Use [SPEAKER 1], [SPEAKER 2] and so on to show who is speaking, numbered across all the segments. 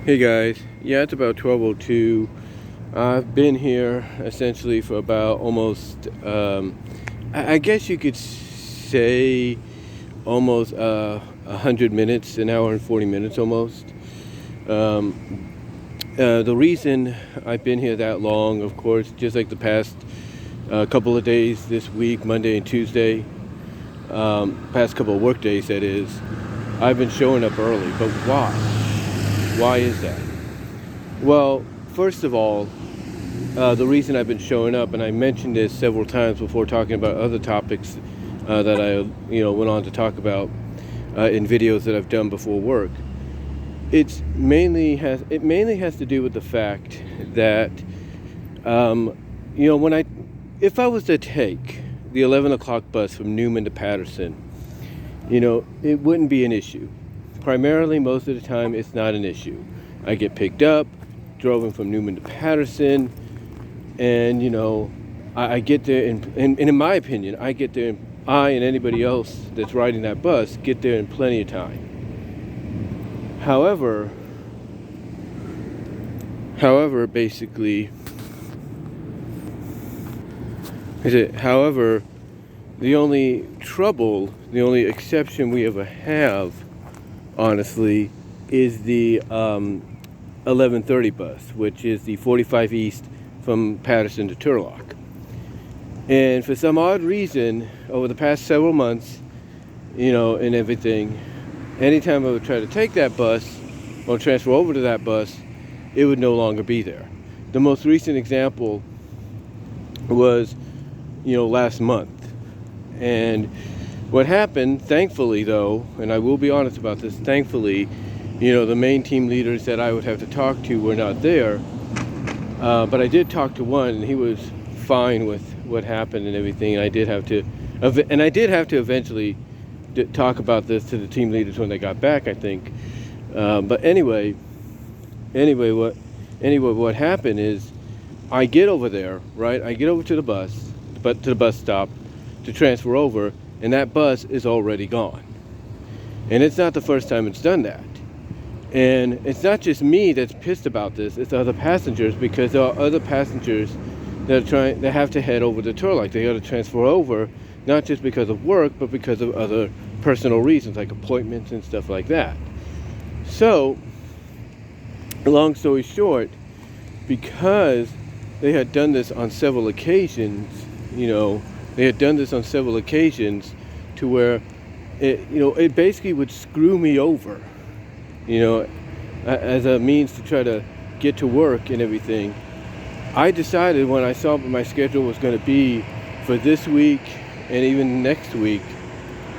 [SPEAKER 1] Hey guys, yeah, it's about 12:02. I've been here essentially for about almost, I guess you could say almost 100 minutes, an hour and 40 minutes almost. The reason I've been here that long, of course, just like the past couple of days this week, Monday and Tuesday, past couple of work days, that is, I've been showing up early. But why? Why is that? Well, first of all, the reason I've been showing up, and I mentioned this several times before talking about other topics that I, went on to talk about in videos that I've done before work. It mainly has to do with the fact that, if I was to take the 11 o'clock bus from Newman to Patterson, it wouldn't be an issue. Primarily, most of the time, it's not an issue. I get picked up, drove from Newman to Patterson, and I get there, and in my opinion, I get there, I and anybody else that's riding that bus get there in plenty of time. However, basically, the only exception we ever have, honestly, is the 11:30 bus, which is the 45 East from Patterson to Turlock. And for some odd reason, over the past several months, and everything, anytime I would try to take that bus or transfer over to that bus, it would no longer be there. The most recent example was, last month. And what happened, thankfully though, and I will be honest about this, thankfully, the main team leaders that I would have to talk to were not there. But I did talk to one, and he was fine with what happened and everything. And I did have to eventually talk about this to the team leaders when they got back, I think. But anyway, what happened is, I get over there, right? I get over to the bus stop to transfer over, and that bus is already gone. And it's not the first time it's done that. And it's not just me that's pissed about this, it's other passengers, because there are other passengers that have to head over to Turlock. They got to transfer over, not just because of work, but because of other personal reasons, like appointments and stuff like that. So, long story short, because they had done this on several occasions, to where it basically would screw me over, as a means to try to get to work and everything. I decided, when I saw what my schedule was going to be for this week and even next week,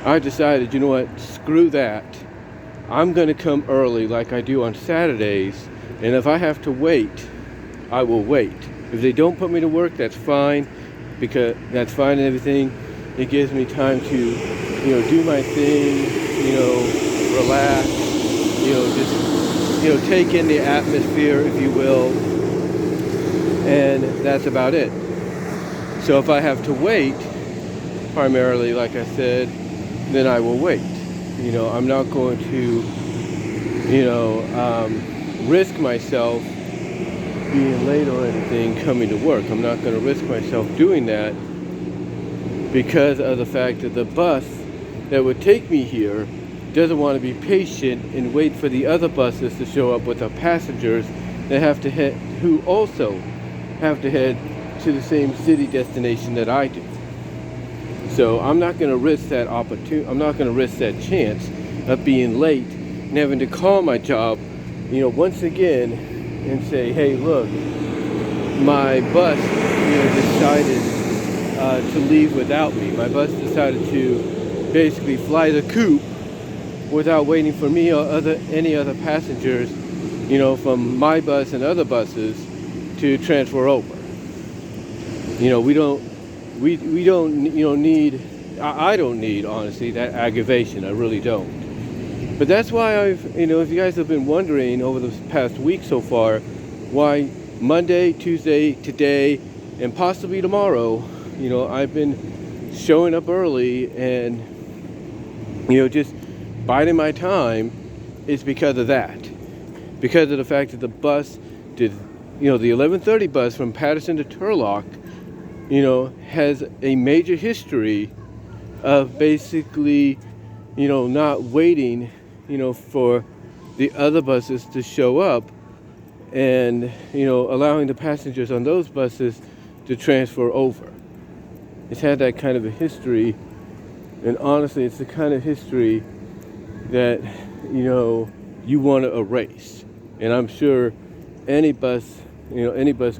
[SPEAKER 1] I decided, screw that. I'm going to come early like I do on Saturdays, and if I have to wait, I will wait. If they don't put me to work, that's fine, because that's fine and everything. It gives me time to, do my thing, relax, just, take in the atmosphere, if you will, and that's about it. So if I have to wait, primarily, like I said, then I will wait. I'm not going to, risk myself being late or anything coming to work. I'm not going to risk myself doing that, because of the fact that the bus that would take me here doesn't want to be patient and wait for the other buses to show up with our passengers that who also have to head to the same city destination that I do. So I'm not going to risk that opportunity. I'm not going to risk that chance of being late and having to call my job, once again, and say, hey, look, my bus, decided to leave without me. My bus decided to basically fly the coop without waiting for me or any other passengers, from my bus and other buses to transfer over. I don't need, honestly, that aggravation. I really don't. But that's why if you guys have been wondering over the past week so far, why Monday, Tuesday, today, and possibly tomorrow, I've been showing up early and, just biding my time, is because of that. because of the fact that the bus did, the 11:30 bus from Patterson to Turlock, has a major history of basically, not waiting, for the other buses to show up, and, allowing the passengers on those buses to transfer over. It's had that kind of a history, and honestly, it's the kind of history that, you want to erase. And I'm sure any bus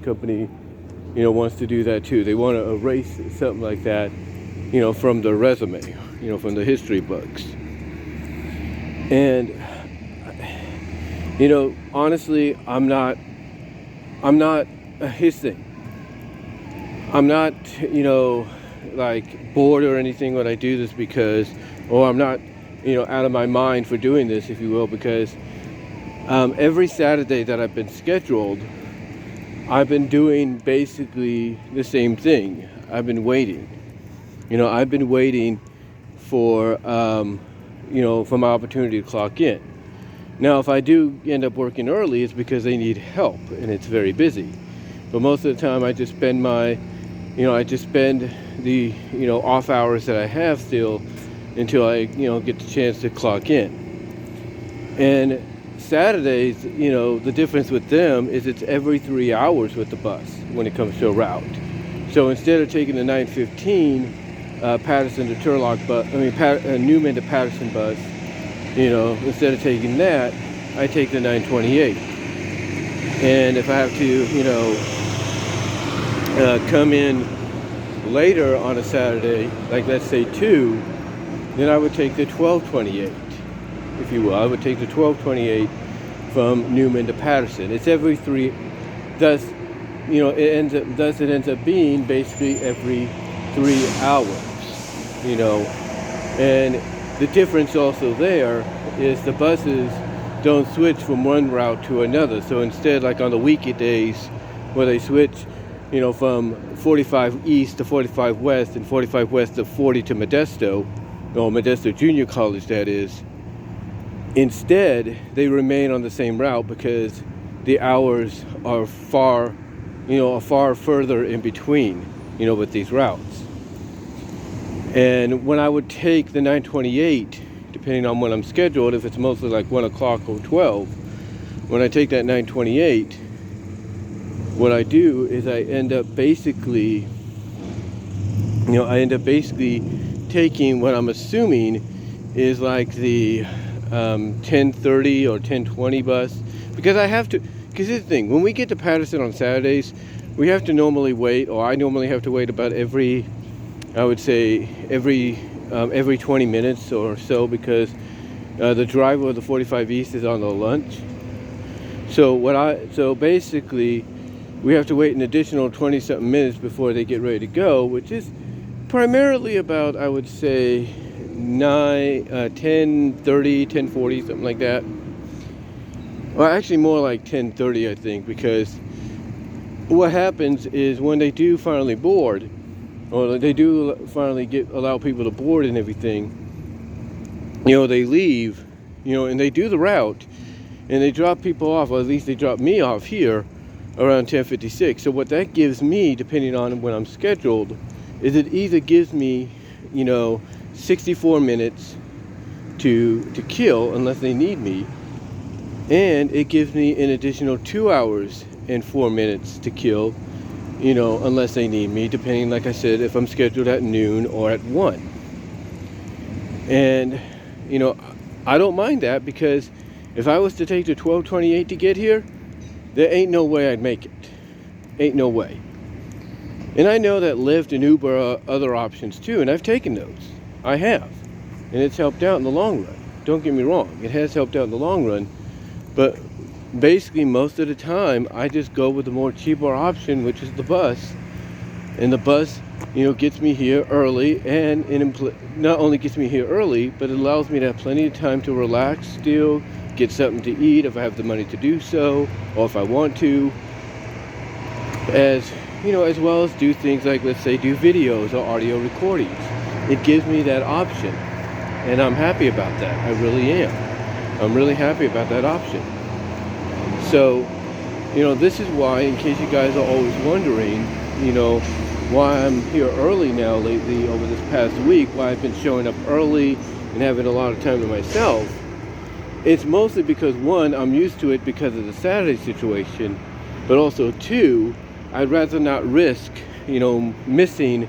[SPEAKER 1] company, wants to do that too. They want to erase something like that, from their resume, from the history books. And, honestly, I'm not hissing. I'm not, like bored or anything when I do this because, or I'm not, out of my mind for doing this, if you will, because every Saturday that I've been scheduled, I've been doing basically the same thing. I've been waiting. I've been waiting for, for my opportunity to clock in. Now, if I do end up working early, it's because they need help and it's very busy. But most of the time, I just spend the, off hours that I have still until I, get the chance to clock in. And Saturdays, the difference with them is it's every 3 hours with the bus when it comes to a route. So instead of taking the 9:15 Patterson to Turlock bus, Newman to Patterson bus, instead of taking that, I take the 9:28. And if I have to, come in later on a Saturday, like let's say 2, then I would take the 12:28, if you will. I would take the 12:28 from Newman to Patterson. It's every 3, thus, it ends up being basically every 3 hours, and the difference also there is the buses don't switch from one route to another. So instead, like on the weekdays where they switch, from 45 East to 45 West and 45 West to 40 to Modesto, or Modesto Junior College, that is. Instead, they remain on the same route because the hours are far further in between, with these routes. And when I would take the 9:28, depending on when I'm scheduled, if it's mostly like 1 o'clock or 12, when I take that 9:28, what I do is I end up basically taking what I'm assuming is like the 10:30 or 10:20 bus, because here's the thing, when we get to Patterson on Saturdays, we have to normally wait, or I normally have to wait about every 20 minutes or so, because the driver of the 45 East is on the lunch. So basically, we have to wait an additional 20-something minutes before they get ready to go, which is primarily about, I would say, 10:30, 10:40, something like that. Well, actually more like 10:30, I think, because what happens is when they do finally board, or they do finally allow people to board and everything, they leave, and they do the route, and they drop people off, or at least they drop me off here around 10:56. So what that gives me, depending on when I'm scheduled, is it either gives me, 64 minutes to kill unless they need me, and it gives me an additional 2 hours and 4 minutes to kill, unless they need me, depending, like I said, if I'm scheduled at noon or at 1. And, I don't mind that, because if I was to take the 12:28 to get here, there ain't no way I'd make it. Ain't no way. And I know that Lyft and Uber are other options too, and I've taken those. I have. And it's helped out in the long run. Don't get me wrong. It has helped out in the long run. But basically, most of the time, I just go with the more cheaper option, which is the bus. And the bus, gets me here early, and not only gets me here early, but it allows me to have plenty of time to relax still, get something to eat if I have the money to do so, or if I want to, as well as do things like, let's say, do videos or audio recordings. It gives me that option, and I'm happy about that. I really am. I'm really happy about that option. So, this is why, in case you guys are always wondering, why I'm here early now lately over this past week, why I've been showing up early and having a lot of time to myself. It's mostly because, one, I'm used to it because of the Saturday situation, but also, two, I'd rather not risk, missing,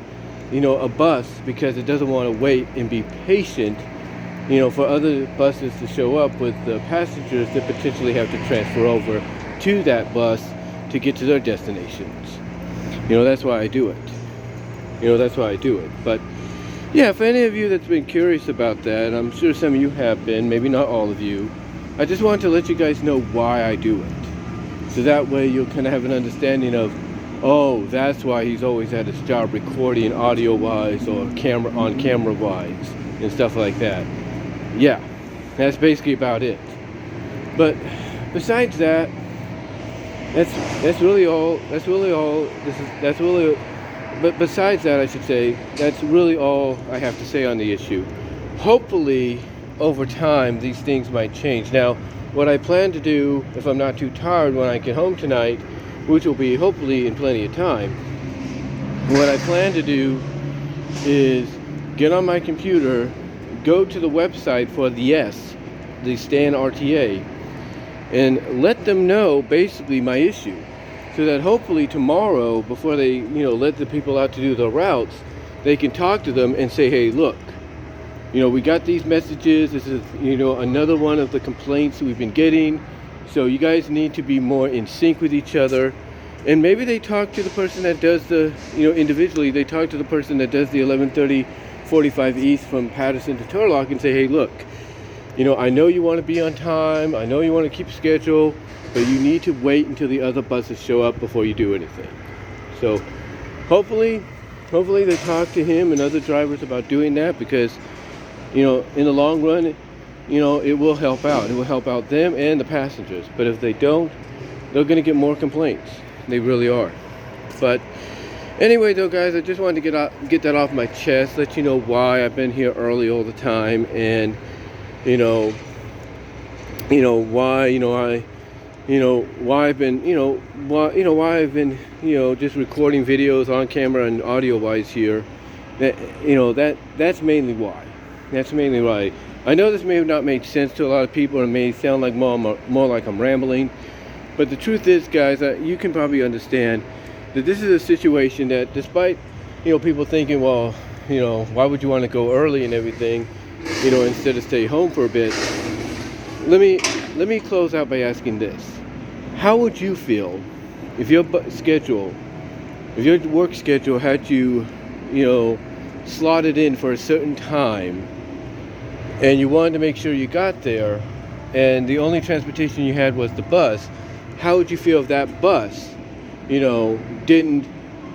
[SPEAKER 1] a bus because it doesn't want to wait and be patient, for other buses to show up with the passengers that potentially have to transfer over to that bus to get to their destinations. That's why I do it. But yeah, for any of you that's been curious about that, I'm sure some of you have been, maybe not all of you, I just wanted to let you guys know why I do it. So that way you'll kind of have an understanding of, oh, that's why he's always at his job recording audio-wise or camera-wise and stuff like that. Yeah, that's basically about it. But besides that, that's really all. But besides that, I should say, that's really all I have to say on the issue. Hopefully, over time, these things might change. Now, what I plan to do, if I'm not too tired when I get home tonight, which will be hopefully in plenty of time, what I plan to do is get on my computer, go to the website for the Stan RTA, and let them know basically my issue, so that hopefully tomorrow, before they let the people out to do the routes, they can talk to them and say, hey, look, we got these messages, this is another one of the complaints we've been getting, so you guys need to be more in sync with each other. And maybe they talk to the person that does the individually, they talk to the person that does the 11:30 45 East from Patterson to Turlock and say, hey, look, I know you want to be on time, I know you want to keep schedule, but you need to wait until the other buses show up before you do anything. So hopefully they talk to him and other drivers about doing that, because in the long run, it will help out. It will help out them and the passengers. But if they don't, they're going to get more complaints. They really are. But anyway, though, guys, I just wanted to get that off my chest, let you know why I've been here early all the time, and why I've been just recording videos on camera and audio wise here. That's mainly why. That's mainly why. I know this may have not made sense to a lot of people, and may sound like more like I'm rambling, but the truth is, guys, you can probably understand that this is a situation that, despite people thinking, well, why would you want to go early and everything, instead of stay home for a bit. Let me close out by asking this: how would you feel if your work schedule had you, slotted in for a certain time, and you wanted to make sure you got there, and the only transportation you had was the bus? How would you feel if that bus, didn't,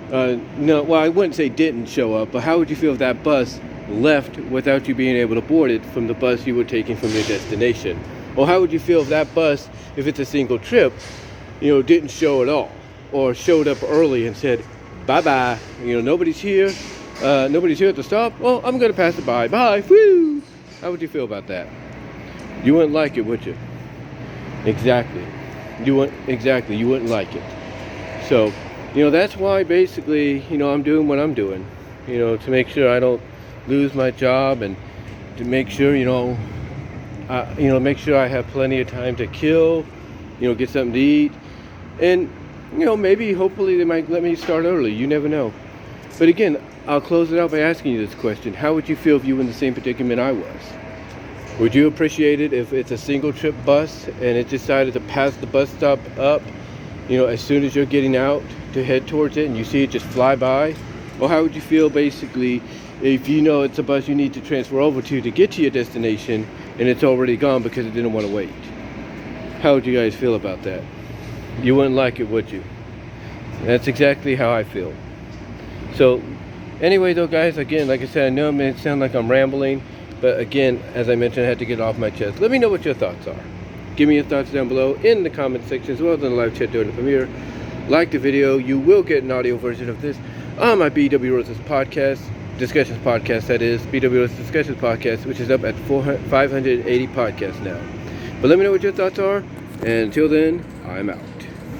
[SPEAKER 1] well, I wouldn't say didn't show up, but how would you feel if that bus left without you being able to board it from the bus you were taking from your destination? Or how would you feel if that bus, if it's a single trip, didn't show at all, or showed up early and said, bye-bye, nobody's here at the stop, well, I'm going to pass it by, bye, woo! How would you feel about that? You wouldn't like it, would you? Exactly. You wouldn't like it. So, that's why basically, I'm doing what I'm doing, to make sure I don't lose my job, and to make sure, make sure I have plenty of time to kill, get something to eat, and, maybe, hopefully they might let me start early. You never know. But again, I'll close it out by asking you this question: how would you feel if you were in the same predicament I was? Would you appreciate it if it's a single trip bus and it decided to pass the bus stop up, as soon as you're getting out to head towards it, and you see it just fly by? Or how would you feel basically if it's a bus you need to transfer over to get to your destination, and it's already gone because it didn't want to wait? How would you guys feel about that? You wouldn't like it, would you? That's exactly how I feel. So anyway, though, guys, again, like I said, I know it may sound like I'm rambling, but again, as I mentioned, I had to get it off my chest. Let me know what your thoughts are. Give me your thoughts down below in the comment section, as well as in the live chat during the premiere. Like the video. You will get an audio version of this on my BW Roses podcast, Discussions podcast, that is, BW Roses Discussions podcast, which is up at 580 podcasts now. But let me know what your thoughts are. And until then, I'm out.